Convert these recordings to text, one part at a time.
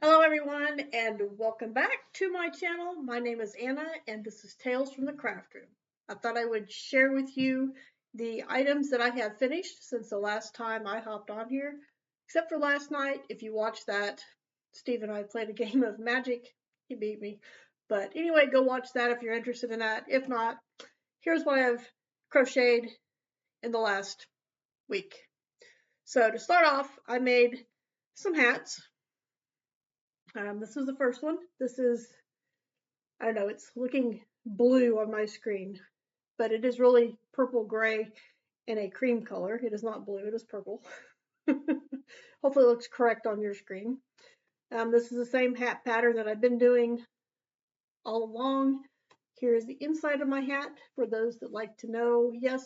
Hello everyone and welcome back to my channel. My name is Anna and this is Tales from the Craft Room. I thought I would share with you the items that I have finished since the last time I hopped on here. Except for last night, if you watched that, Steve and I played a game of Magic. He beat me. But anyway, go watch that if you're interested in that. If not, here's what I've crocheted in the last week. So to start off, I made some hats. This is the first one. This is, I don't know, it's looking blue on my screen, but it is really purple gray in a cream color. It is not blue, it is purple. Hopefully it looks correct on your screen. This is the same hat pattern that I've been doing all along. Here is the inside of my hat for those that like to know. Yes,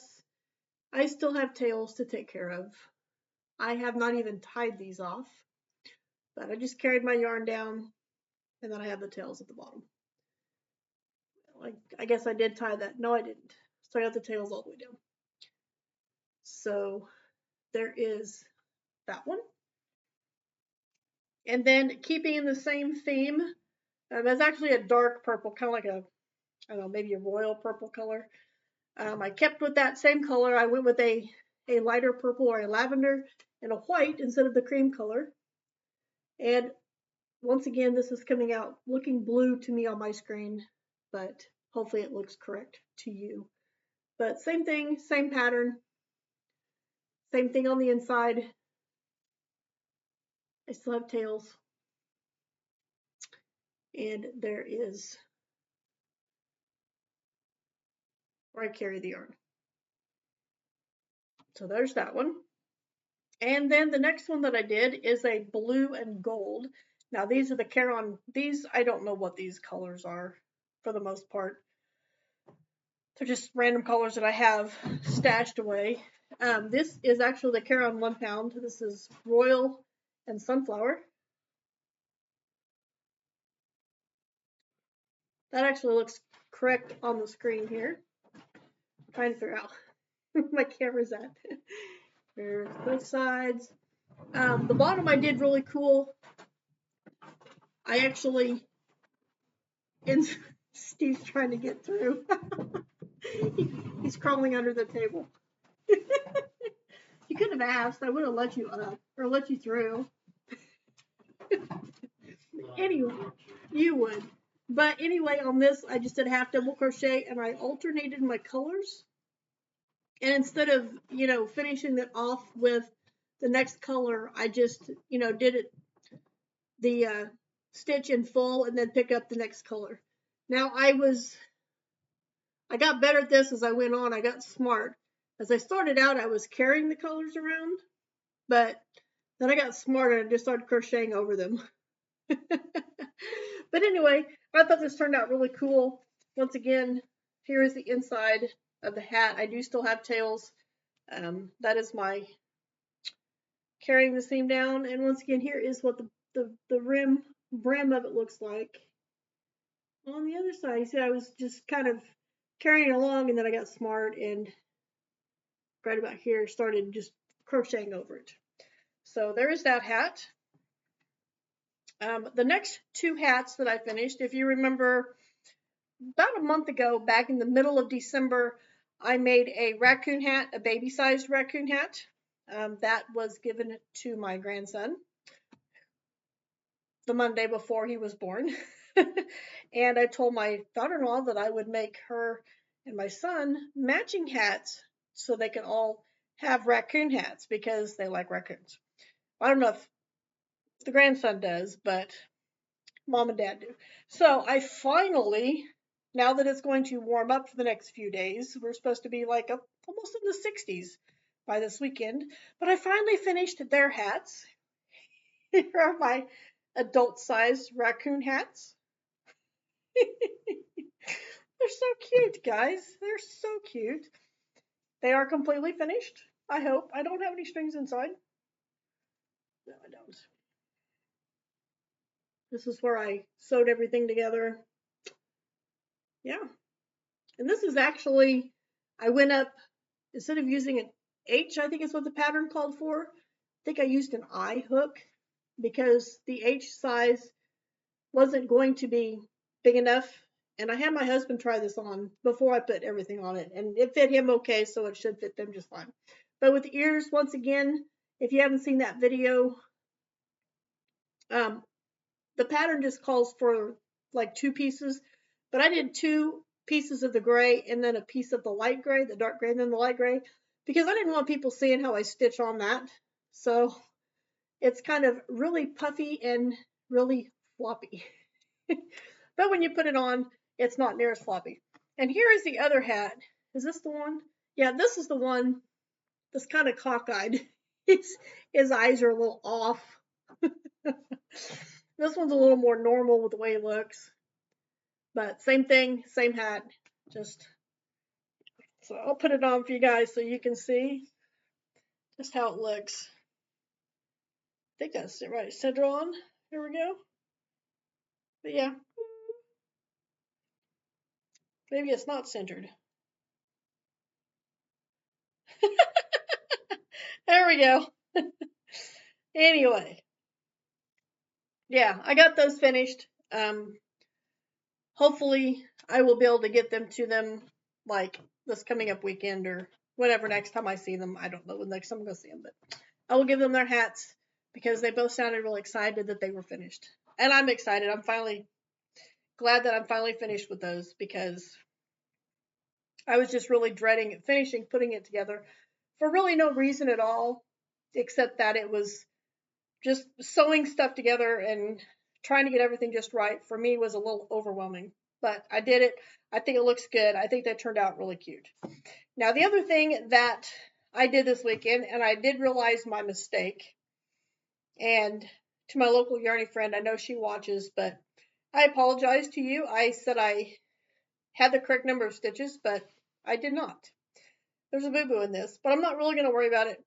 I still have tails to take care of. I have not even tied these off, but I just carried my yarn down and then I have the tails at the bottom. I guess I did tie that. No, I didn't. So I got the tails all the way down. So there is that one. And then keeping in the same theme, it's actually a dark purple, kind of like a, I don't know, maybe a royal purple color. I kept with that same color. I went with a lighter purple or a lavender and a white instead of the cream color. And once again, this is coming out looking blue to me on my screen, but hopefully it looks correct to you. But same thing, same pattern, same thing on the inside. I still have tails. And there is where I carry the yarn. So there's that one. And then the next one that I did is a blue and gold. Now these are the Caron. These, I don't know what these colors are for the most part. They're just random colors that I have stashed away. This is actually the Caron 1 pound. This is Royal and Sunflower. That actually looks correct on the screen here. I'm trying to figure out where my camera's at. There's both sides. The bottom I did really cool. I actually, and Steve's trying to get through. He's crawling under the table. You could have asked. I would have let you up or let you through. Anyway, you would. But anyway, on this, I just did half double crochet and I alternated my colors. And instead of, finishing it off with the next color, I just, did it the stitch in full and then pick up the next color. Now I got better at this as I went on. I got smart. As I started out, I was carrying the colors around, but then I got smarter and just started crocheting over them. But anyway, I thought this turned out really cool. Once again, here is the inside of the hat. I do still have tails. That is my carrying the seam down. And once again, here is what the brim of it looks like. On the other side, you see, I was just kind of carrying along, and then I got smart and right about here started just crocheting over it. So there is that hat. The next two hats that I finished, if you remember, about a month ago, back in the middle of December, I made a raccoon hat, a baby-sized raccoon hat. That was given to my grandson the Monday before he was born. And I told my daughter-in-law that I would make her and my son matching hats so they can all have raccoon hats because they like raccoons. I don't know if the grandson does, but mom and dad do. So I finally, now that it's going to warm up for the next few days, we're supposed to be like almost in the 60s by this weekend, but I finally finished their hats. Here are my adult-sized raccoon hats. They're so cute, guys. They're so cute. They are completely finished, I hope. I don't have any strings inside. No, I don't. This is where I sewed everything together. Yeah. And this is actually, I went up, instead of using an H, I think is what the pattern called for, I think I used an I hook because the H size wasn't going to be big enough. And I had my husband try this on before I put everything on it, and it fit him okay, so it should fit them just fine. But with the ears, once again, if you haven't seen that video, the pattern just calls for like 2 pieces, but I did 2 pieces of the gray and then a piece of the light gray, the dark gray and then the light gray, because I didn't want people seeing how I stitch on that. So it's kind of really puffy and really floppy. But when you put it on, it's not near as floppy. And here is the other hat. Is this the one? Yeah, this is the one that's kind of cockeyed. His eyes are a little off. This one's a little more normal with the way it looks. But same thing, same hat. So I'll put it on for you guys so you can see just how it looks. I think that's it right. Center on. Here we go. But yeah. Maybe it's not centered. There we go. Anyway. Yeah, I got those finished. Hopefully I will be able to get them to them like this coming up weekend or whatever next time I see them. I don't know when next time I'm going to see them, but I will give them their hats because they both sounded really excited that they were finished. And I'm excited. I'm finally glad that I'm finally finished with those because I was just really dreading finishing putting it together for really no reason at all, except that it was just sewing stuff together and trying to get everything just right for me was a little overwhelming. But I did it. I think it looks good. I think that turned out really cute. Now, the other thing that I did this weekend, and I did realize my mistake, and to my local yarny friend, I know she watches, but I apologize to you. I said I had the correct number of stitches, but I did not. There's a boo-boo in this, but I'm not really going to worry about it.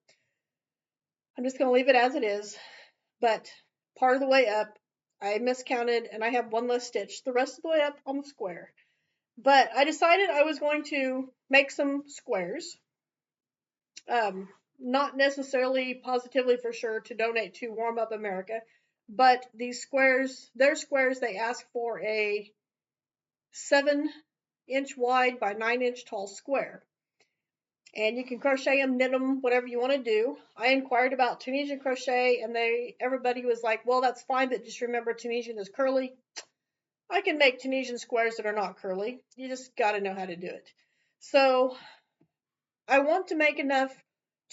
I'm just going to leave it as it is. But part of the way up, I miscounted and I have one less stitch. The rest of the way up, I'm square. But I decided I was going to make some squares. Not necessarily positively for sure to donate to Warm Up America, but these squares, their squares, they ask for a 7-inch wide by 9-inch tall square. And you can crochet them, knit them, whatever you want to do. I inquired about Tunisian crochet, and everybody was like, well, that's fine, but just remember Tunisian is curly. I can make Tunisian squares that are not curly. You just got to know how to do it. So I want to make enough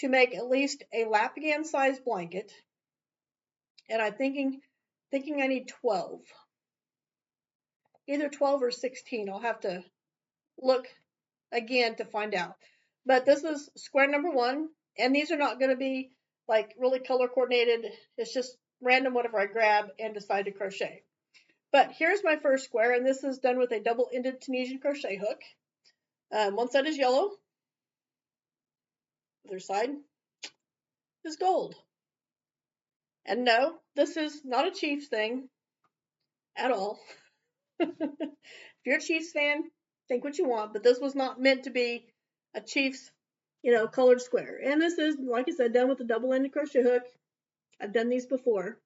to make at least a Lapgan size blanket. And I'm thinking I need 12. Either 12 or 16. I'll have to look again to find out. But this is square number 1, and these are not going to be like really color coordinated. It's just random whatever I grab and decide to crochet. But here's my first square, and this is done with a double-ended Tunisian crochet hook. One side is yellow. Other side is gold. And no, this is not a Chiefs thing at all. If you're a Chiefs fan, think what you want, but this was not meant to be a Chiefs, colored square. And this is, like I said, done with a double-ended crochet hook. I've done these before.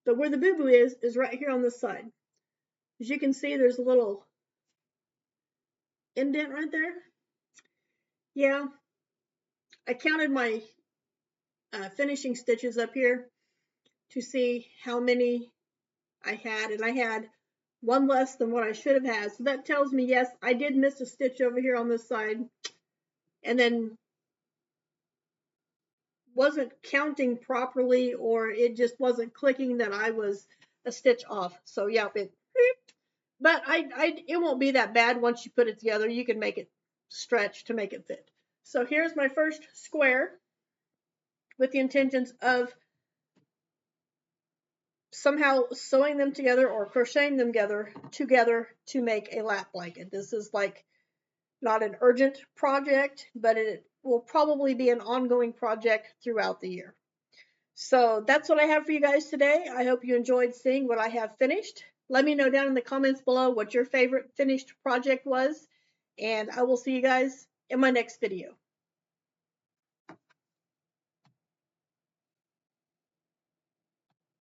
But where the boo-boo is right here on this side. As you can see, there's a little indent right there. Yeah, I counted my finishing stitches up here to see how many I had, and I had one less than what I should have had. So that tells me, yes, I did miss a stitch over here on this side, and then wasn't counting properly, or it just wasn't clicking that I was a stitch off. So yeah, but it won't be that bad once you put it together. You can make it stretch to make it fit. So here's my first square with the intentions of somehow sewing them together or crocheting them together to make a lap blanket. This is like not an urgent project, but it will probably be an ongoing project throughout the year. So that's what I have for you guys today. I hope you enjoyed seeing what I have finished. Let me know down in the comments below what your favorite finished project was, and I will see you guys in my next video.